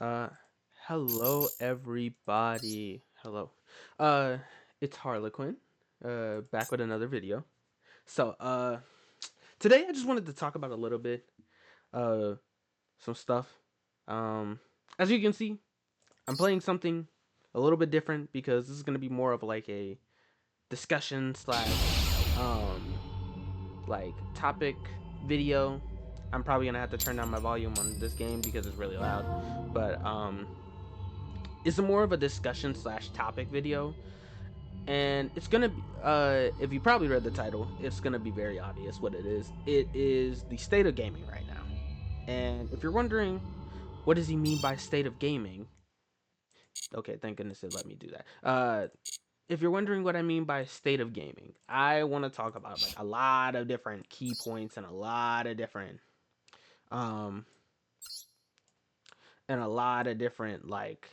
Uh, Hello everybody. Hello. Uh, it's Harlequin. Back with another video. So, today I just wanted to talk about a little bit, uh, some stuff. Um, as you can see, I'm playing something a little bit different because this is gonna be more of like a discussion slash, like topic video. I'm probably gonna have to turn down my volume on this game because it's really loud, but it's more of a discussion slash topic video, and it's gonna be if you probably read the title, it's gonna be very obvious what it is. It is the state of gaming right now. And if you're wondering what does he mean by state of gaming, okay, thank goodness it let me do that. If you're wondering what I mean by state of gaming, I want to talk about like a lot of different key points and a lot of different um and a lot of different like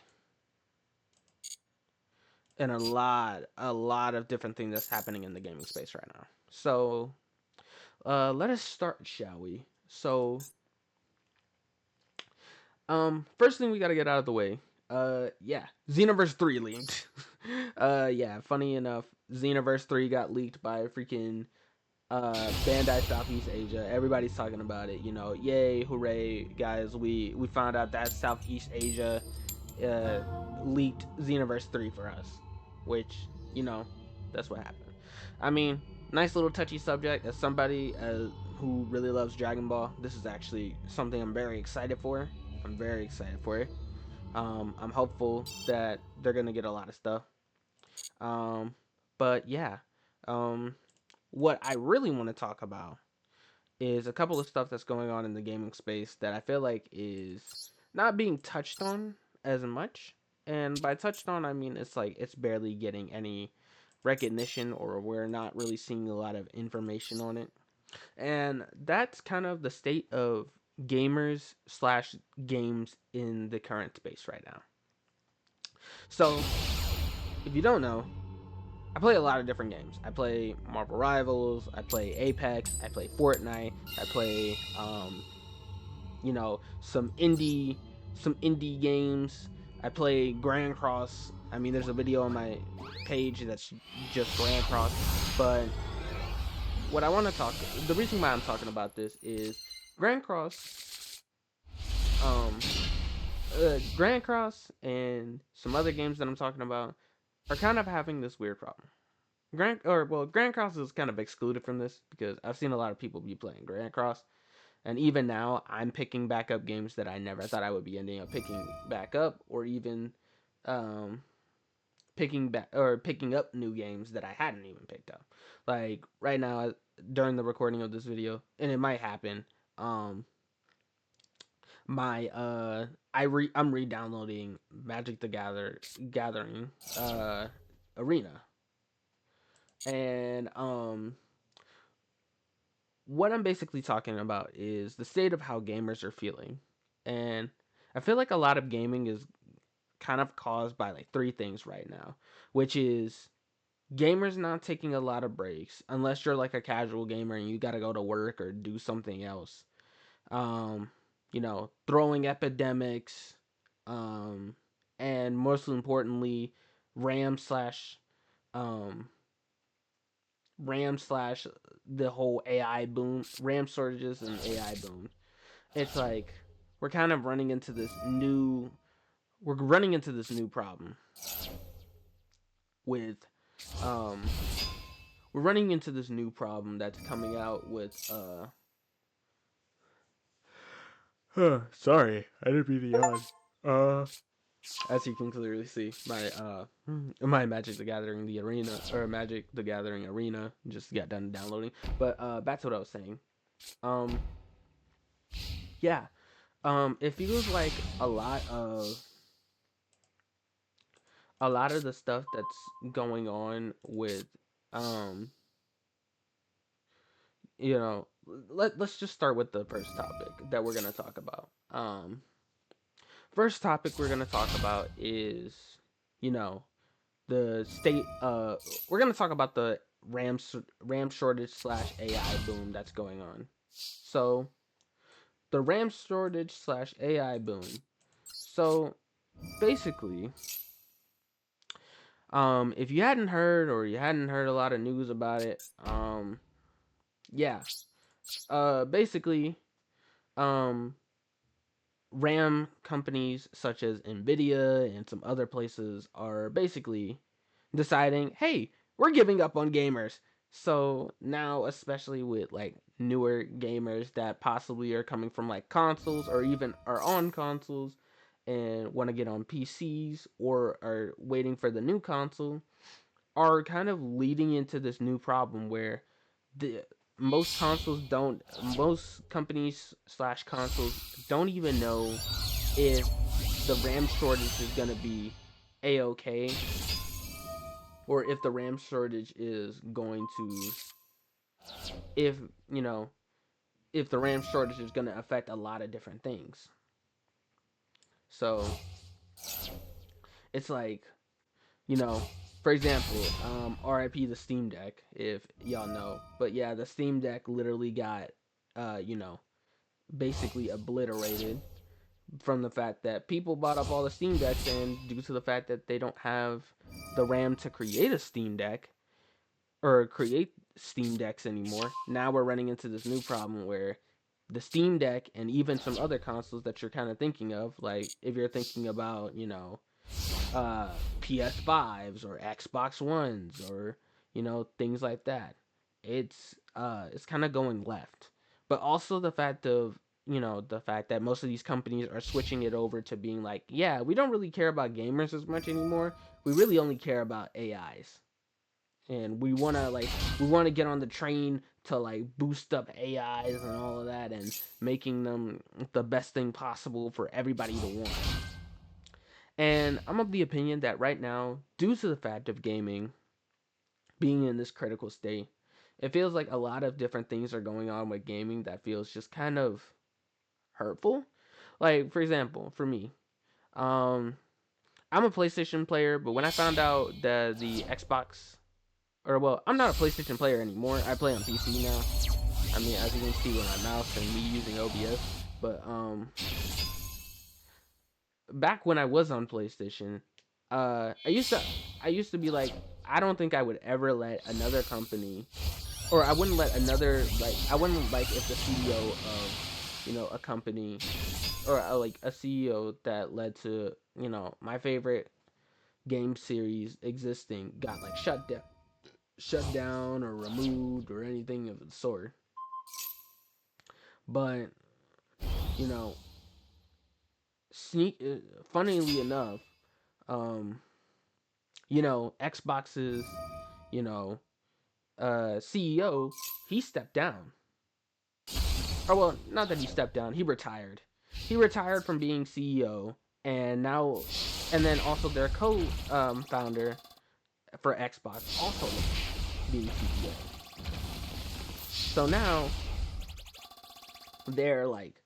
and a lot of different things that's happening in the gaming space right now. So let us start, shall we? So first thing we gotta get out of the way. Yeah, Xenoverse 3 leaked. Yeah, funny enough, Xenoverse 3 got leaked by freaking Bandai Southeast Asia. Everybody's talking about it. Yay, hooray, guys! We found out that Southeast Asia uh leaked Xenoverse 3 for us, which you know that's what happened. I mean, nice little touchy subject. As somebody who really loves Dragon Ball, this is actually something I'm very excited for. I'm very excited for it. I'm hopeful that they're gonna get a lot of stuff. Um, but yeah, um, what I really want to talk about is a couple of stuff that's going on in the gaming space that I feel like is not being touched on as much. And by touched on, I mean it's like it's barely getting any recognition, or we're not really seeing a lot of information on it. And that's kind of the state of gamers slash games in the current space right now. So, if you don't know, I play a lot of different games. I play Marvel Rivals, I play Apex, I play Fortnite, I play some indie games. I play Grand Cross. I mean, there's a video on my page that's just Grand Cross, but what I want to talk the reason why I'm talking about this is Grand Cross um Grand Cross and some other games that I'm talking about are kind of having this weird problem. Grand Cross is kind of excluded from this because I've seen a lot of people be playing Grand Cross, and even now I'm picking back up games that I never thought I would be ending up picking back up, or even um picking up new games that I hadn't even picked up. Like right now during the recording of this video, and it might happen, um my I'm re-downloading Magic the Gathering Arena. And what I'm basically talking about is the state of how gamers are feeling. And I feel like a lot of gaming is kind of caused by like three things right now, which is gamers not taking a lot of breaks unless you're like a casual gamer and you got to go to work or do something else. Um, throwing epidemics, um, and most importantly, RAM slash um RAM slash the whole AI boom, RAM shortages and AI boom. It's like we're kind of running into this new we're running into this new problem with um we're running into this new problem that's coming out with sorry, I didn't mean to yawn. Uh as you can clearly see, my Magic the Gathering the Arena or Magic the Gathering Arena just got done downloading. But back to what I was saying. Um yeah. It feels like a lot of the stuff that's going on with um you know let's just start with the first topic that we're gonna talk about. First topic we're gonna talk about is you know the state. We're gonna talk about the RAM shortage slash AI boom that's going on. So the RAM shortage slash AI boom. So basically, if you hadn't heard or you hadn't heard a lot of news about it, yeah, basically, um, RAM companies such as Nvidia and some other places are basically deciding, hey, we're giving up on gamers. So now, especially with like newer gamers that possibly are coming from like consoles or even are on consoles and want to get on PCs or are waiting for the new console, are kind of leading into this new problem where the most companies slash consoles don't even know if the RAM shortage is gonna be a-okay, or if the RAM shortage is going to, if you know, if the RAM shortage is gonna affect a lot of different things. So it's like, you know, for example, RIP the Steam Deck, if y'all know. But yeah, the Steam Deck literally got, you know, basically obliterated from the fact that people bought up all the Steam Decks, and due to the fact that they don't have the RAM to create a Steam Deck or create Steam Decks anymore, now we're running into this new problem where the Steam Deck and even some other consoles that you're kind of thinking of, like if you're thinking about, you know, PS5s or Xbox Ones or, you know, things like that, it's kind of going left. But also the fact of, you know, the fact that most of these companies are switching it over to being like, yeah, we don't really care about gamers as much anymore. We really only care about AIs. And we want to get on the train to like boost up AIs and all of that and making them the best thing possible for everybody to want. And I'm of the opinion that right now, due to the fact of gaming being in this critical state, it feels like a lot of different things are going on with gaming that feels just kind of hurtful. Like, for example, for me, um, I'm a PlayStation player, but when I found out that the Xbox, or well, I'm not a PlayStation player anymore. I play on PC now. I mean, as you can see with my mouse and me using OBS. But back when I was on PlayStation, I used to be like, I don't think I would ever let another company, or I wouldn't let another, like, I wouldn't like if the CEO of, you know, a company, or like a CEO that led to, you know, my favorite game series existing got like shut down or removed or anything of the sort. But you know, funnily enough, um, you know, Xbox's, you know, CEO, he stepped down. Or well, not that he stepped down, he retired. He retired from being CEO, and now, and then also their co-founder for Xbox also being CEO. So now they're like,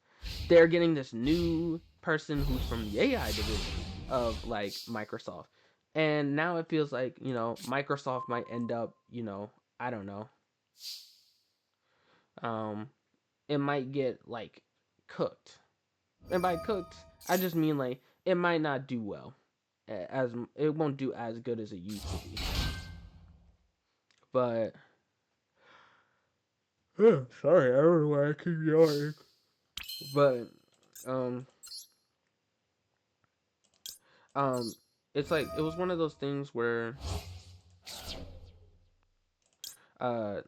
they're getting this new person who's from the AI division of like Microsoft. And now it feels like, you know, Microsoft might end up, you know, I don't know. Um it might get like cooked. And by cooked, I just mean like it might not do well. As it won't do as good as it used to be. But sorry, I don't know why I keep yawning. But um um it's like it was one of those things where uh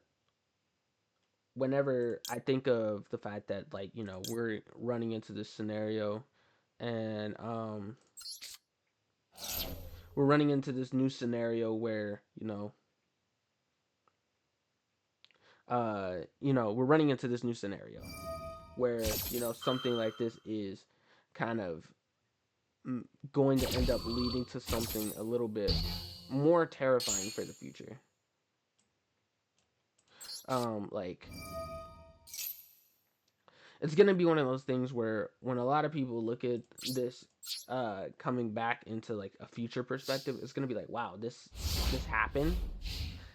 whenever I think of the fact that like, you know, we're running into this scenario, and we're running into this new scenario where, you know, we're running into this new scenario where, you know, something like this is kind of going to end up leading to something a little bit more terrifying for the future. Like it's gonna be one of those things where when a lot of people look at this coming back into like a future perspective, it's gonna be like, wow, this happened.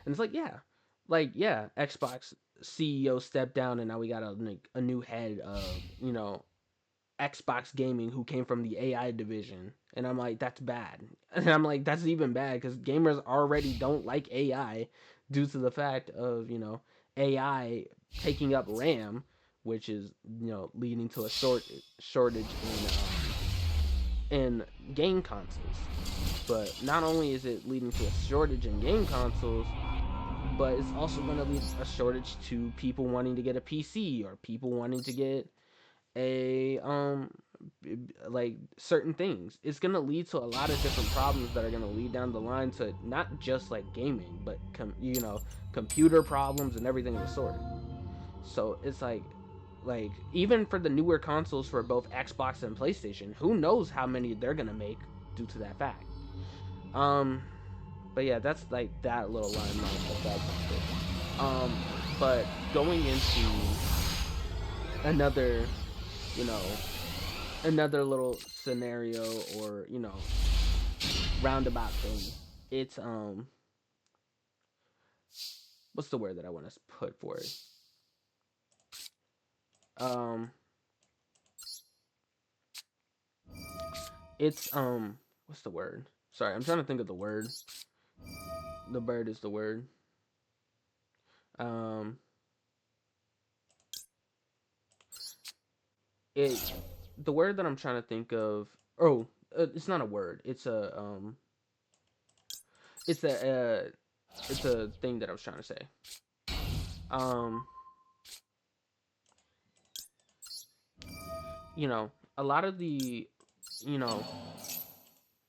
And it's like yeah, Xbox CEO stepped down and now we got a new head of, you know, Xbox Gaming who came from the AI division. And I'm like, that's bad. And I'm like, that's even bad because gamers already don't like AI due to the fact of, AI taking up RAM, which is, leading to a shortage in game consoles. But not only is it leading to a shortage in game consoles, but it's also going to lead a shortage to people wanting to get a PC or people wanting to get a like certain things. It's going to lead to a lot of different problems that are going to lead down the line to not just like gaming, but computer problems and everything of the sort. So it's like even for the newer consoles for both Xbox and PlayStation, who knows how many they're going to make due to that fact. um but yeah, that's like that little limelight of that topic. But going into another, you know, another little scenario or roundabout thing. It's what's the word that I want to put for it? Um, it's what's the word? Sorry, I'm trying to think of the word. The bird is the word. Um, it the word that I'm trying to think of. Oh, it's not a word. It's it's a thing that I was trying to say. Um, a lot of the, you know,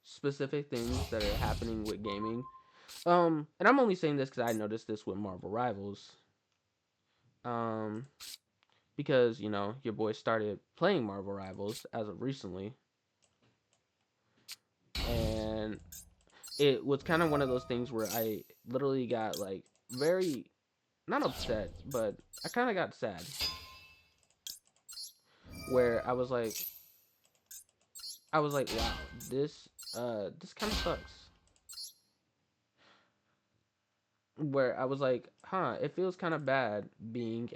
specific things that are happening with gaming. And I'm only saying this because I noticed this with Marvel Rivals. Um, because your boy started playing Marvel Rivals as of recently, and it was kind of one of those things where I literally got like very not upset, but I kind of got sad. Where I was like, wow, this kind of sucks. Where I was like, huh, it feels kind of bad being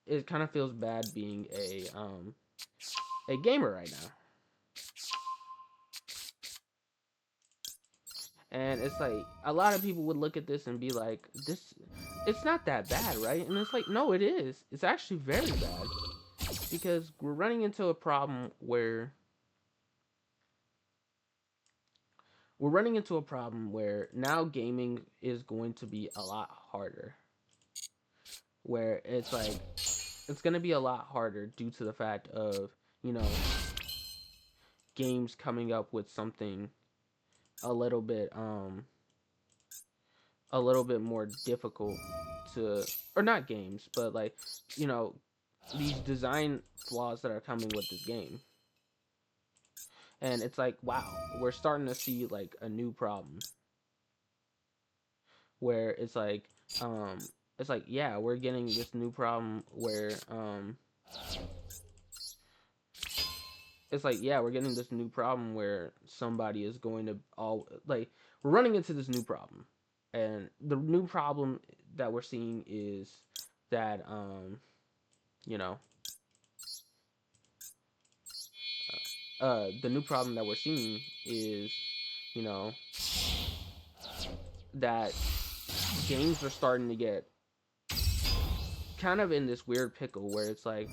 it kind of feels bad being a gamer right now. And it's like a lot of people would look at this and be like, this it's not that bad, right? And it's like, no, it is. It's actually very bad because we're running into a problem where now gaming is going to be a lot harder. Where it's like it's going to be a lot harder due to the fact of, you know, games coming up with something a little bit more difficult to, or not games, but like, you know, these design flaws that are coming with this game. And it's like, wow, we're starting to see like a new problem where um it's like, yeah, we're getting this new problem where it's like, yeah, we're getting this new problem where somebody is going to all like we're running into this new problem. And the new problem that we're seeing is that you know the new problem that we're seeing is, you know, that games are starting to get kind of in this weird pickle where it's like,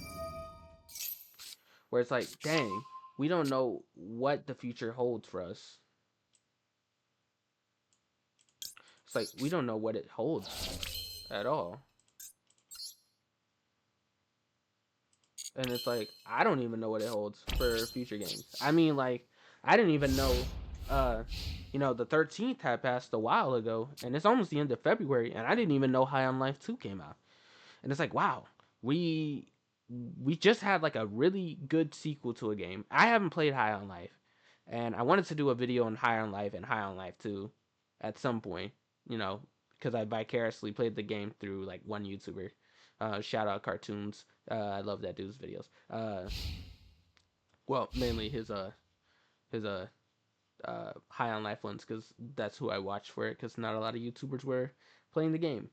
dang, we don't know what the future holds for us. It's like we don't know what it holds at all. And it's like I don't even know what it holds for future games. I mean, like I didn't even know the 13th had passed a while ago, and it's almost the end of February, and I didn't even know High on Life 2 came out. And it's like, wow, we just had like a really good sequel to a game. I haven't played High on Life, and I wanted to do a video on High on Life and High on Life 2 at some point, you know, because I vicariously played the game through like one YouTuber. Shout out Cartoons. I love that dude's videos. Well, mainly his High on Life ones, because that's who I watched for it, because not a lot of YouTubers were playing the game.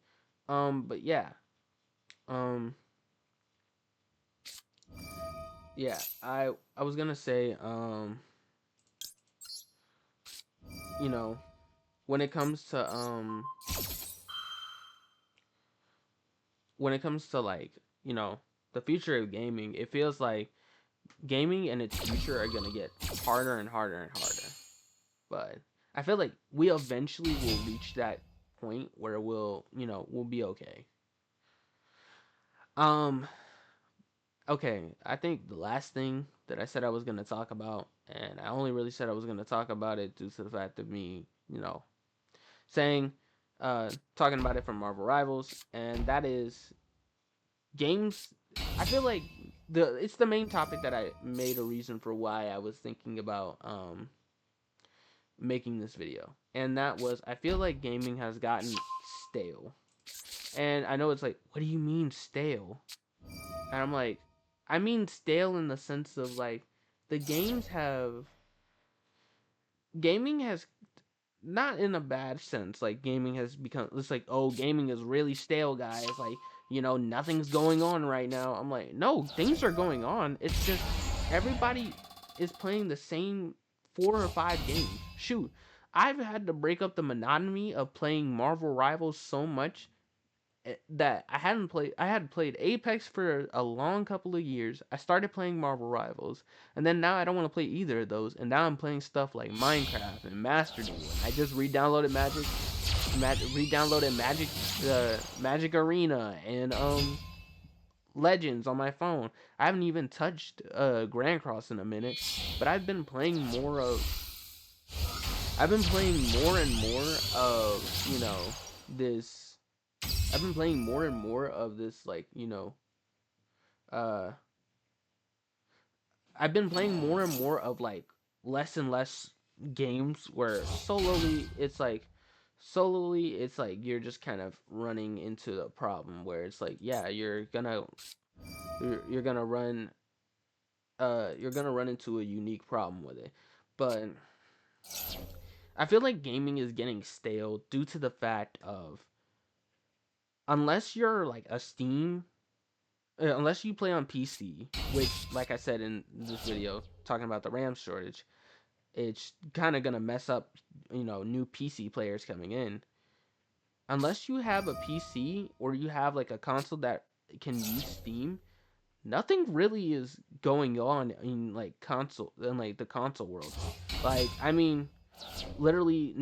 But yeah. Um Yeah, I was gonna say, you know, when it comes to when it comes to like, you know, the future of gaming, it feels like gaming and its future are gonna get harder and harder and harder. But I feel like we eventually will reach that point where we'll, you know, we'll be okay. Um, okay, I think the last thing that I said I was gonna talk about, and I only really said I was gonna talk about it due to the fact of me, you know, saying, talking about it from Marvel Rivals, and that is games. I feel like it's the main topic that I made a reason for why I was thinking about making this video, and that was I feel like gaming has gotten stale. And I know it's like, what do you mean stale? And I'm like, I mean stale in the sense of like the games have gaming has not in a bad sense. Like gaming has become it's like, oh, gaming is really stale, guys. Like, you know, nothing's going on right now. I'm like, no, things are going on. It's just everybody is playing the same 4 or 5 games. Shoot, I've had to break up the monotony of playing Marvel Rivals so much that I had played Apex for a long couple of years. I started playing Marvel Rivals, and then now I don't want to play either of those, and now I'm playing stuff like Minecraft and Master Duel. And I just re-downloaded Magic, Magic Arena and Legends on my phone. I haven't even touched Grand Cross in a minute, but I've been playing more and more of, you know, this I've been playing more and more of this, like, you know, uh, I've been playing more and more of like less and less games where solely it's like you're just kind of running into a problem where it's like, yeah, you're gonna run you're gonna run into a unique problem with it. But I feel like gaming is getting stale due to the fact of unless you're like a Steam unless you play on PC, which, like I said in this video talking about the RAM shortage, it's kind of gonna mess up, you know, new PC players coming in. Unless you have a PC or you have like a console that can use Steam, nothing really is going on in like the console world. Like, I mean, literally,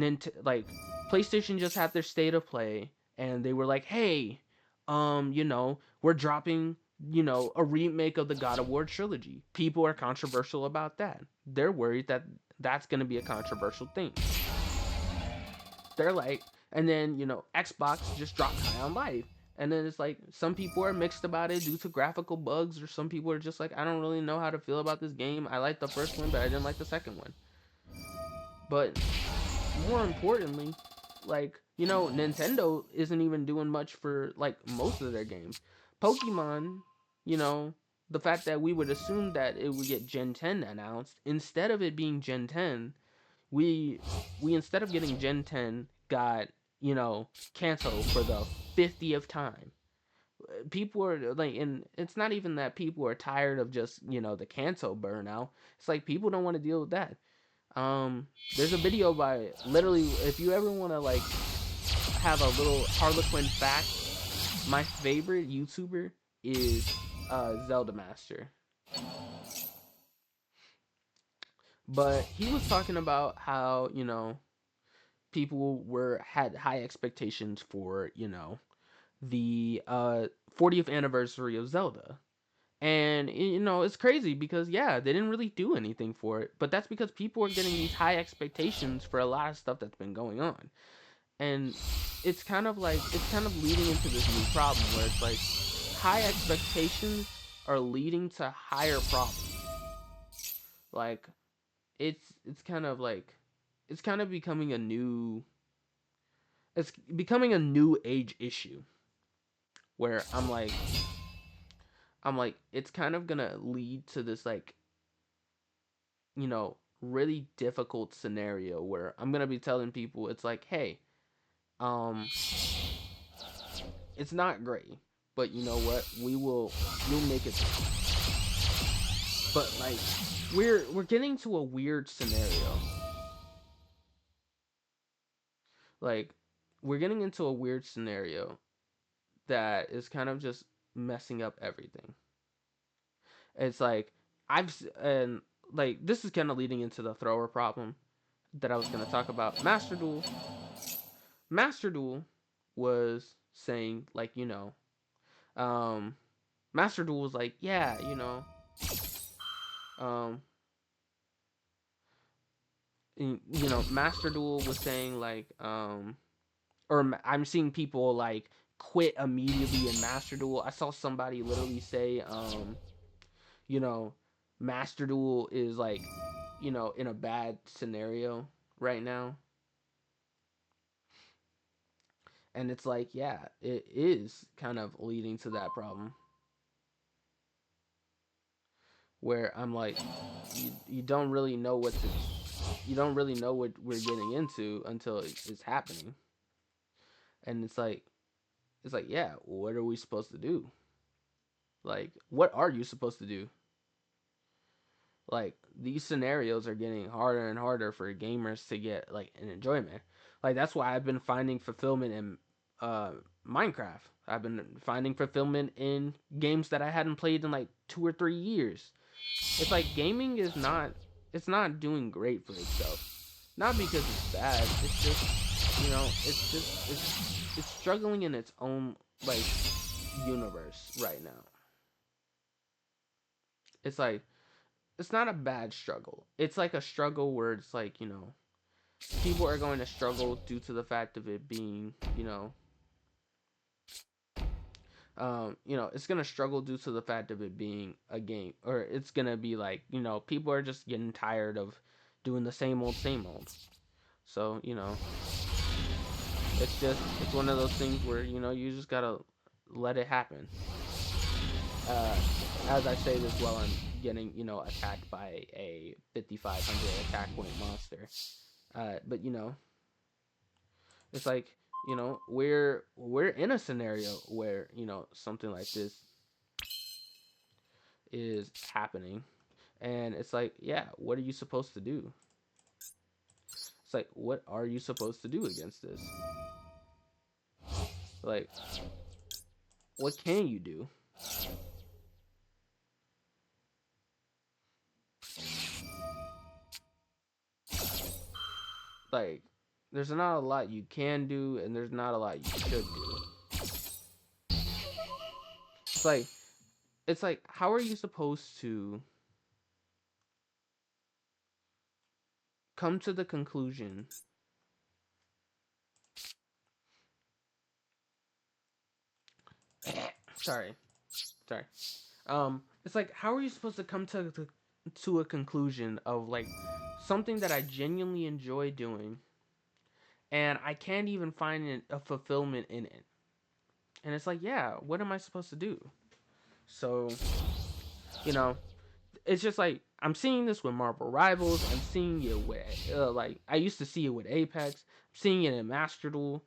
like PlayStation just had their state of play, and they were like, "Hey, you know, we're dropping, you know, a remake of the God of War trilogy. People are controversial about that. They're worried that that's gonna be a controversial thing. They're like, and then you know, Xbox just dropped High on Life." And then it's like some people are mixed about it due to graphical bugs, or some people are just like, I don't really know how to feel about this game. I liked the first one, but I didn't like the second one. But more importantly, like, you know, Nintendo isn't even doing much for like most of their games. Pokemon, you know, the fact that we would assume that it would get Gen 10 announced, instead of it being Gen 10, we instead of getting Gen 10 got, you know, canceled for the 50th time. People are like, and it's not even that people are tired of just, you know, the cancel burnout. It's like people don't want to deal with that. There's a video by literally, if you ever want to like have a little Harlequin fact, my favorite YouTuber is Zelda Master. But he was talking about how, you know, people were had high expectations for, you know, the 40th anniversary of Zelda. And you know, it's crazy because yeah, they didn't really do anything for it, but that's because people are getting these high expectations for a lot of stuff that's been going on. And it's kind of leading into this new problem where it's like high expectations are leading to higher problems. Like it's kind of like it's kind of becoming a new it's becoming a new age issue where I'm like it's kind of gonna lead to this like, you know, really difficult scenario where I'm gonna be telling people it's like, hey, um, it's not great, but you know what? You'll make it. But like we're getting to a weird scenario. Like we're getting into a weird scenario that is kind of just messing up everything. It's like and like this is kind of leading into the thrower problem that I was going to talk about. Master Duel was saying like, um Master Duel was like, yeah, um Master Duel was saying like, I'm seeing people like quit immediately in Master Duel. I saw somebody literally say, you know, Master Duel is like, in a bad scenario right now. And it's like, yeah, it is kind of leading to that problem where I'm like, you don't really know you don't really know what we're getting into until it's happening. And it's like, yeah, what are we supposed to do? Like, what are you supposed to do? Like, these scenarios are getting harder and harder for gamers to get like an enjoyment. Like, that's why I've been finding fulfillment in Minecraft. I've been finding fulfillment in games that I hadn't played in like 2 or 3 years. It's like gaming is not, it's not doing great for itself. Not because it's bad. It's just, it's struggling in its own like universe right now. It's like it's not a bad struggle. It's like a struggle where it's like, people are going to struggle due to the fact of it being, it's gonna struggle due to the fact of it being a game, or it's gonna be like, people are just getting tired of doing the same old. So, it's one of those things where, you just gotta let it happen. Uh, as I say this while I'm getting, attacked by a 5,500 attack point monster. But it's like, we're in a scenario where, something like this is happening. And it's like, yeah, what are you supposed to do? It's like, what are you supposed to do against this? Like, what can you do? Like, there's not a lot you can do, and there's not a lot you should do. It's like, how are you supposed to come to the conclusion sorry sorry it's like, how are you supposed to come to a conclusion of like something that I genuinely enjoy doing, and I can't even find a fulfillment in it? And it's like, yeah, what am I supposed to do? So, you know it's just like, I'm seeing this with Marvel Rivals. I'm seeing it with like, I used to see it with Apex. I'm seeing it in Master Duel.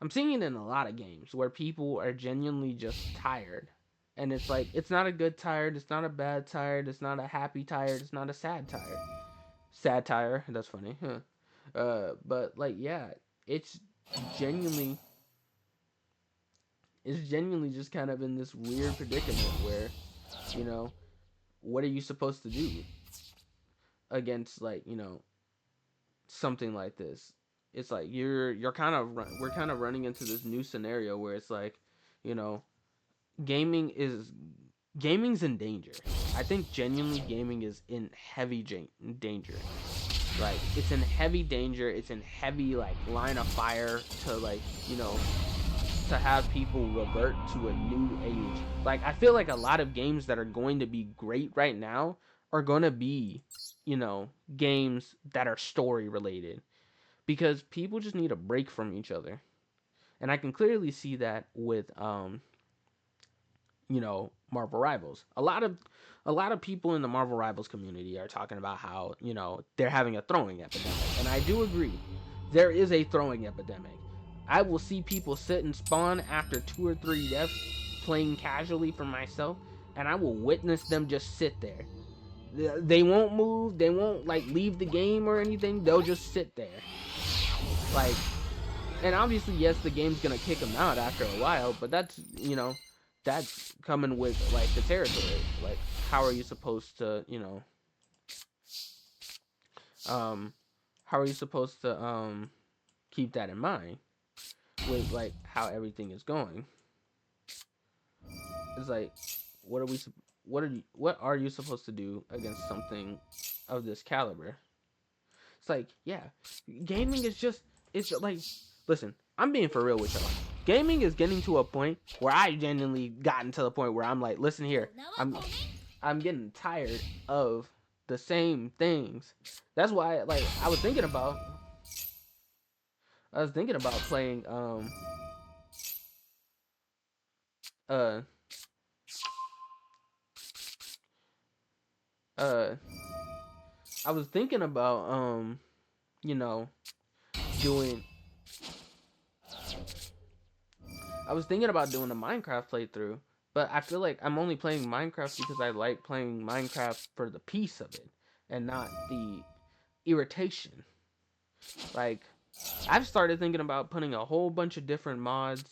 I'm seeing it in a lot of games where people are genuinely just tired. And it's like, it's not a good tired, it's not a bad tired, it's not a happy tired, it's not a sad tired. Satire, that's funny. Huh. But like, yeah, it's genuinely it's genuinely just kind of in this weird predicament where, you know, what are you supposed to do against like, something like this? It's like you're kind of we're kind of running into this new scenario where it's like, you know, gaming is gaming's in danger. I think genuinely gaming is in heavy danger. Like, it's in heavy danger. It's in heavy like line of fire to like, to have people revert to a new age. Like, I feel like a lot of games that are going to be great right now are going to be, games that are story related, because people just need a break from each other. And I can clearly see that with Marvel Rivals. A lot of people in the Marvel Rivals community are talking about how, they're having a throwing epidemic. And I do agree. There is a throwing epidemic. I will see people sit and spawn after 2 or 3 deaths playing casually for myself, and I will witness them just sit there. They won't move. They won't like leave the game or anything. They'll just sit there. Like, and obviously, yes, the game's gonna kick them out after a while, but that's, that's coming with like the territory. Like, how are you supposed to, how are you supposed to keep that in mind with like how everything is going? It's like, what are we what are you supposed to do against something of this caliber? It's like, yeah, gaming is just, it's like, listen, I'm being for real with y'all. Gaming is getting to a point where I genuinely gotten to the point where I'm like, listen here, I'm getting tired of the same things. That's why, like, I was thinking about playing uh uh I was thinking about you know doing I was thinking about doing a Minecraft playthrough, but I feel like I'm only playing Minecraft because I like playing Minecraft for the peace of it and not the irritation. Like, I've started thinking about putting a whole bunch of different mods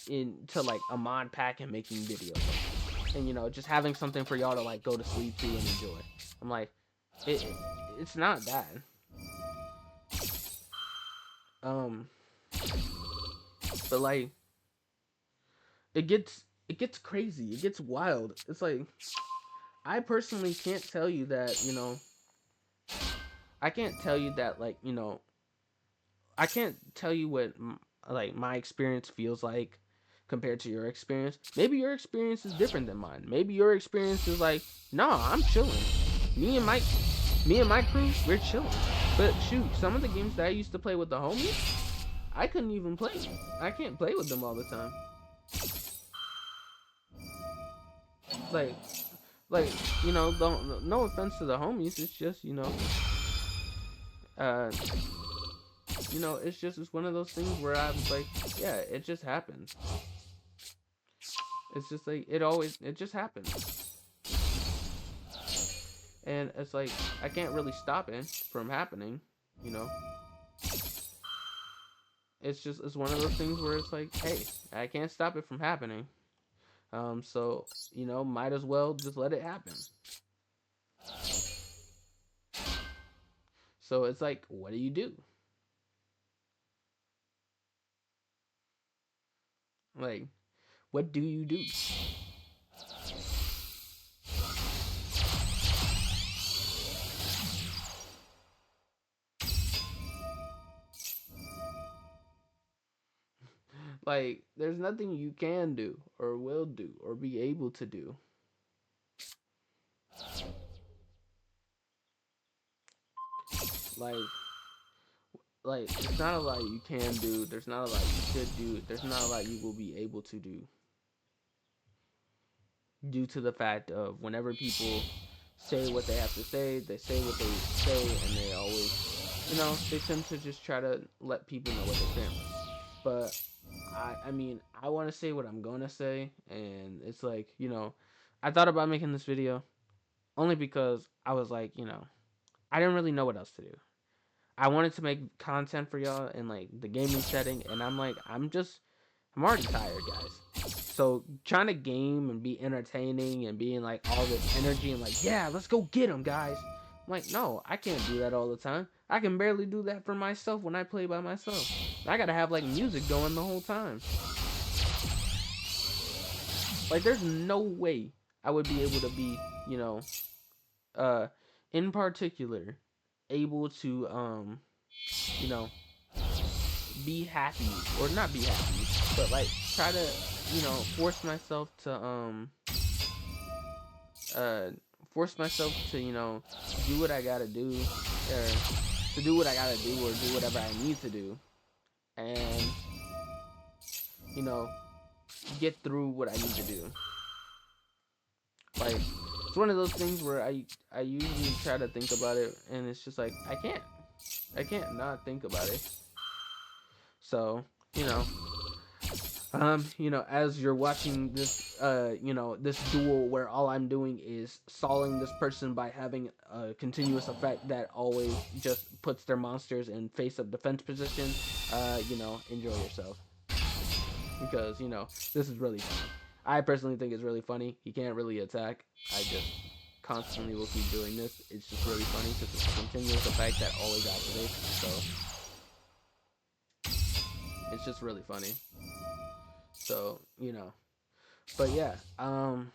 into like a mod pack and making videos, and just having something for y'all to like go to sleep to and enjoy. I'm like, it's not bad. Um, but like, it gets crazy. It gets wild. It's like, I personally can't tell you that, I can't tell you that, like, I can't tell you what like my experience feels like compared to your experience. Maybe your experience is different than mine. Maybe your experience is like, nah, I'm chilling. Me and my crew, we're chilling. But shoot, some of the games that I used to play with the homies, I couldn't even play. I can't play with them all the time. Like, like, don't, no offense to the homies. It's just, uh, it's one of those things where I was like, yeah, it just happens. It's just like, it just happens. And it's like, I can't really stop it from happening, It's one of those things where it's like, hey, I can't stop it from happening. So, might as well just let it happen. So it's like, what do you do? Like, what do you do? Like, there's nothing you can do or will do or be able to do. Like, there's not a lot you can do. There's not a lot you should do. There's not a lot you will be able to do. Due to the fact of whenever people say what they have to say, they say what they say, and they always, they tend to just try to let people know what they're saying. But I mean, I want to say what I'm gonna say, and it's like, I thought about making this video only because I was like, I didn't really know what else to do. I wanted to make content for y'all in like the gaming setting, and I'm like, I'm already tired, guys. So trying to game and be entertaining and being like all this energy and like, yeah, let's go get them, guys. I'm like, no, I can't do that all the time. I can barely do that for myself when I play by myself. I gotta have like music going the whole time. Like, there's no way I would be able to be, in particular, able to, you know, be happy, or not be happy, but like try to, force myself to, uh, force myself to, do what I gotta do, or to do what I gotta do, or do whatever I need to do, and, you know, get through what I need to do. Like, it's one of those things where I usually try to think about it, and it's just like, I can't not think about it. So, as you're watching this you know, this duel where all I'm doing is stalling this person by having a continuous effect that always just puts their monsters in face-up defense position, you know, enjoy yourself. Because, you know, this is really funny. I personally think it's really funny. He can't really attack. I just constantly will keep doing this. It's just really funny because it's a continuous effect that always activates. So it's just really funny. So, you know. But yeah, I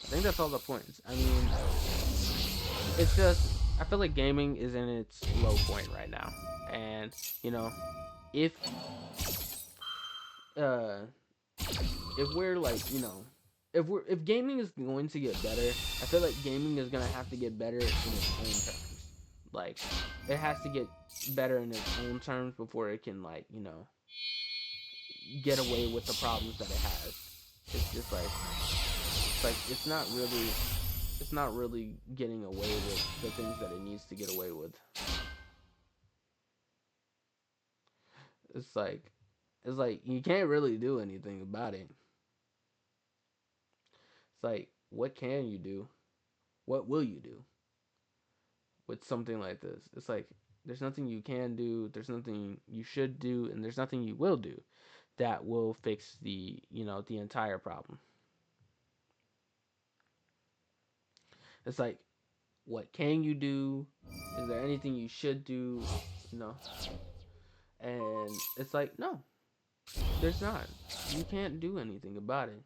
think that's all the points. I mean, it's just I feel like gaming is in its low point right now, and you know, if uh, if we're like, you know, if gaming is going to get better, I feel like gaming is gonna have to get better in its own terms. Like, it has to get better in its own terms before it can, like, you know, get away with the problems that it has. It's just like it's not really getting away with the things that it needs to get away with. It's like it's like you can't really do anything about it. It's like, what can you do? What will you do with something like this? It's like there's nothing you can do, there's nothing you should do, and there's nothing you will do that will fix the, you know, the entire problem. It's like, what can you do? Is there anything you should do? You know? And it's like, no, there's not. You can't do anything about it.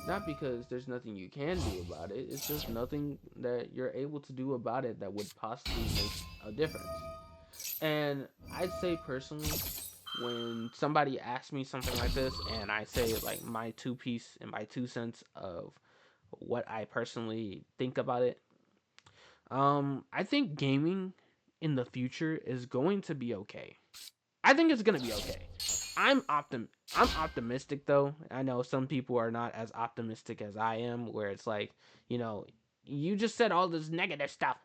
Not because there's nothing you can do about it, it's just nothing that you're able to do about it that would possibly make a difference. And I'd say personally, when somebody asks me something like this and I say like my two piece and my 2 cents of what I personally think about it, I think gaming in the future is going to be okay. I think it's gonna be okay. I'm optim I'm optimistic though. I know some people are not as optimistic as I am, where it's like, you know, you just said all this negative stuff.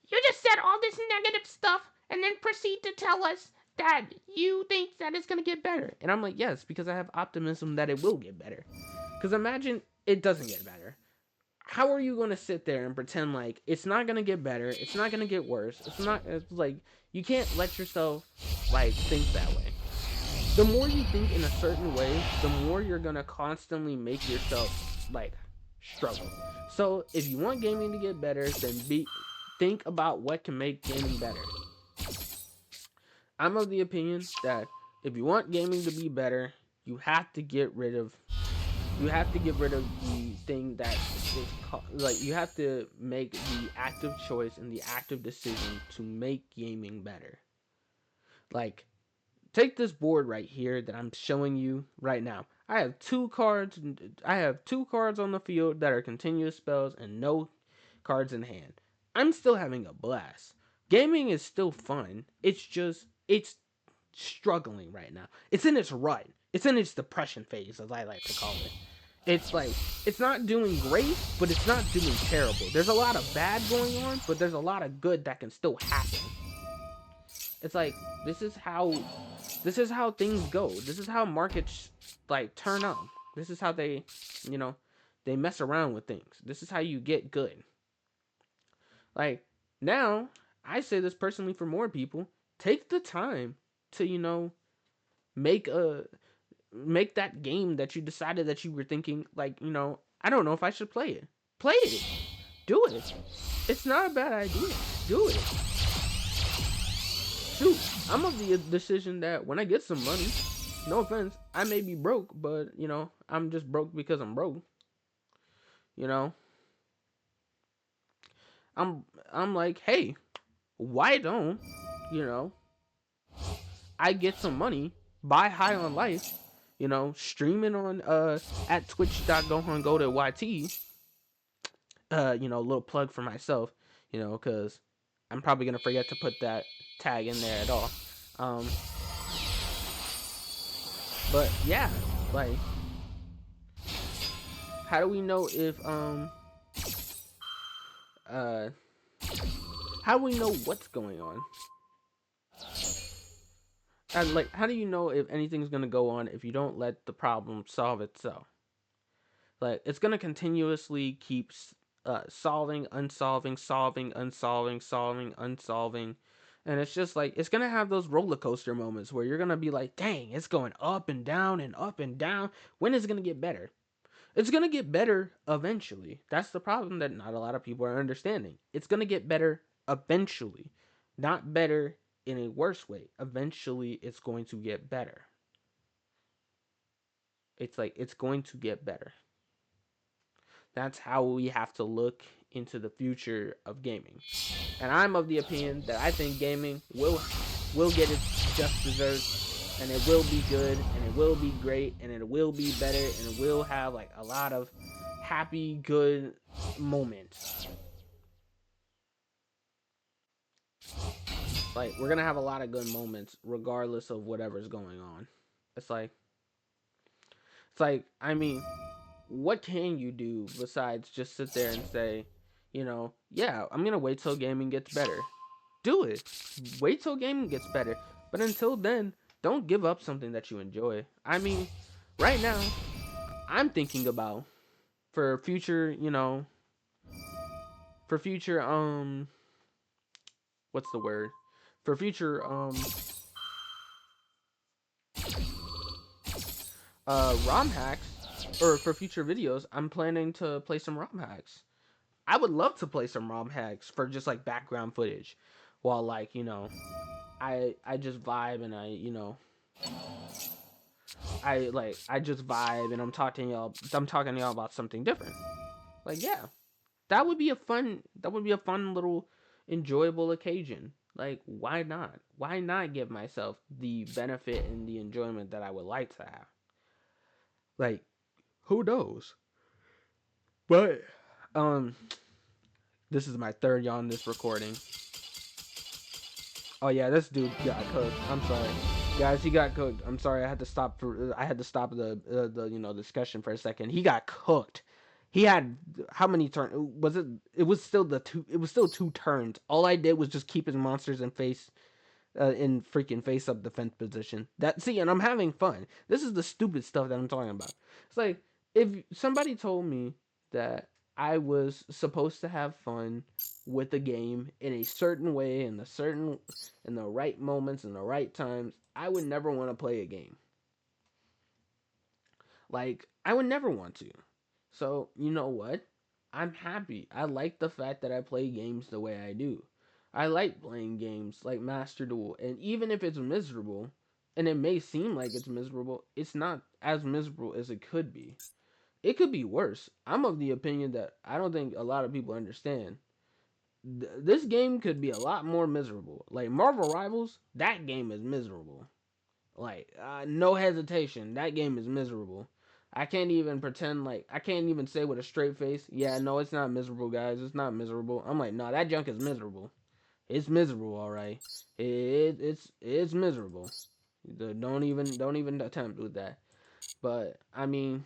You just said all this negative stuff and then proceed to tell us that you think that it's gonna get better. And I'm like, yes, because I have optimism that it will get better. Because imagine it doesn't get better. How are you going to sit there and pretend like it's not going to get better, it's not going to get worse, it's like, you can't let yourself like think that way. The more you think in a certain way, the more you're going to constantly make yourself like struggle. So if you want gaming to get better, then think about what can make gaming better. I'm of the opinion that if you want gaming to be better, you have to get rid of the thing that is like, you have to make the active choice and the active decision to make gaming better. Like, take this board right here that I'm showing you right now. I have two cards on the field that are continuous spells and no cards in hand. I'm still having a blast. Gaming is still fun. It's struggling right now. It's in its rut. It's in its depression phase, as I like to call it. It's like, it's not doing great, but it's not doing terrible. There's a lot of bad going on, but there's a lot of good that can still happen. It's like, this is how things go. This is how markets like turn up. This is how they, you know, they mess around with things. This is how you get good. Like, now, I say this personally for more people, take the time to, you know, make that game that you decided that you were thinking, like, you know, I don't know if I should play it. Play it. Do it. It's not a bad idea. Do it. Shoot, I'm of the decision that when I get some money, no offense, I may be broke, but, you know, I'm just broke because I'm broke. You know, I'm like, hey, why don't, you know, I get some money, buy High on Life, you know, streaming on at twitch.gohangota.yt. You know, a little plug for myself, you know, because I'm probably gonna forget to put that tag in there at all. But yeah, like, how do we know if how do we know what's going on? And like, how do you know if anything's gonna go on if you don't let the problem solve itself? Like it's gonna continuously keep solving, unsolving, solving, unsolving, solving, unsolving, and it's just like it's gonna have those roller coaster moments where you're gonna be like, dang, it's going up and down and up and down. When is it gonna get better? It's gonna get better eventually. That's the problem that not a lot of people are understanding. It's gonna get better eventually, not better in a worse way. Eventually, it's going to get better. It's like it's going to get better. That's how we have to look into the future of gaming. And I'm of the opinion that I think gaming will get its just desserts, and it will be good, and it will be great, and it will be better, and it will have like a lot of happy, good moments. Like we're gonna have a lot of good moments regardless of whatever's going on. It's like I mean, what can you do besides just sit there and say, yeah, I'm gonna wait till gaming gets better. Do it. Wait till gaming gets better. But until then, don't give up something that you enjoy. I mean, right now, I'm thinking about for future, for future what's the word? For future ROM hacks or for future videos, I'm planning to play some ROM hacks. I would love to play some ROM hacks for just like background footage while like, I just vibe and I just vibe and I'm talking to y'all about something different. Like yeah, that would be a fun little enjoyable occasion. Like why not? Why not give myself the benefit and the enjoyment that I would like to have? Like who knows? But um this is my third yawn this recording. Oh yeah, this dude got cooked. I'm sorry, guys. He got cooked. I'm sorry. I had to stop the discussion for a second. He got cooked. He had how many turns? Was it? It was still the two. It was still two turns. All I did was just keep his monsters in freaking face up defense position. And I'm having fun. This is the stupid stuff that I'm talking about. It's like if somebody told me that I was supposed to have fun with the game in a certain way, in the right moments, in the right times, I would never want to play a game. Like I would never want to. So you know what? I'm happy. I like the fact that I play games the way I do. I like playing games like Master Duel, and even if it's miserable, and it may seem like it's miserable, it's not as miserable as it could be. It could be worse. I'm of the opinion that I don't think a lot of people understand. This game could be a lot more miserable. Like Marvel Rivals, that game is miserable. Like, no hesitation. That game is miserable. I can't even pretend like I can't even say with a straight face. Yeah, no, it's not miserable, guys. It's not miserable. I'm like, no, that junk is miserable. It's miserable, all right. It's miserable. Don't even attempt with that. But I mean,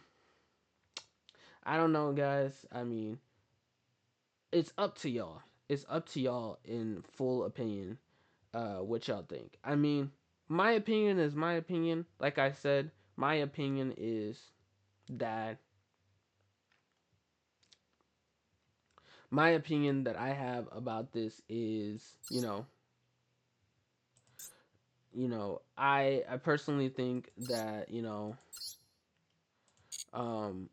I don't know, guys. I mean, it's up to y'all. It's up to y'all in full opinion. What y'all think? I mean, my opinion is my opinion. Like I said, my opinion is that my opinion that I have about this is, I personally think that, um,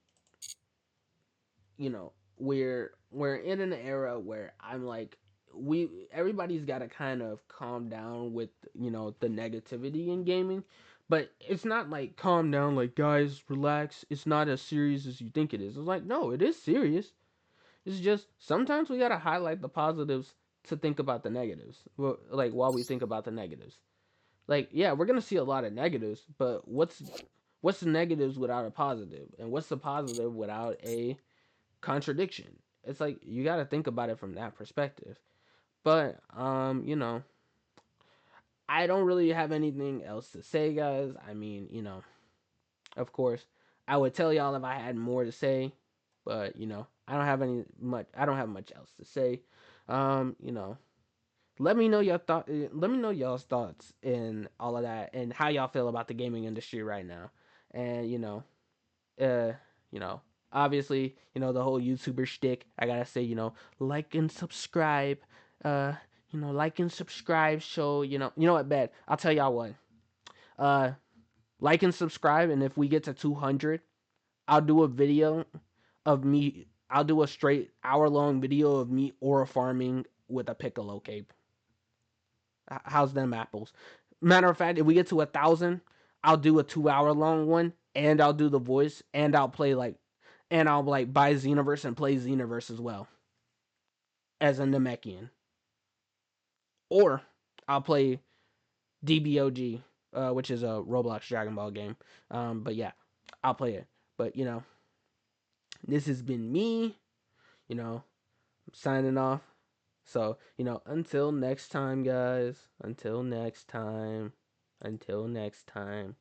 we're in an era where I'm like we everybody's got to kind of calm down with the negativity in gaming, but it's not like calm down like guys relax, it's not as serious as you think it is. It's like no, it is serious. It's just sometimes we got to highlight the positives to think about the negatives, like while we think about the negatives. Like yeah, we're gonna see a lot of negatives, but what's the negatives without a positive, and what's the positive without a contradiction? It's like you got to think about it from that perspective. But I don't really have anything else to say, guys. I mean, of course, I would tell y'all if I had more to say, but I don't have much else to say. You know, let me know your thought. Let me know y'all's thoughts and all of that, and how y'all feel about the gaming industry right now. And uh, you know, obviously, the whole YouTuber shtick. I gotta say, like and subscribe. Uh, like and subscribe. Show you know what, bet. I'll tell y'all what. Uh, like and subscribe, and if we get to 200, I'll do a video of me. I'll do a straight hour-long video of me aura farming with a Piccolo cape. How's them apples? Matter of fact, if we get to 1,000, I'll do a 2 hour long one, and I'll do the voice, and I'll like buy Xenoverse and play Xenoverse as well as a Namekian, or I'll play DBOG, which is a Roblox Dragon Ball game. But yeah, I'll play it. But this has been me. Signing off. So until next time, guys. Until next time. Until next time.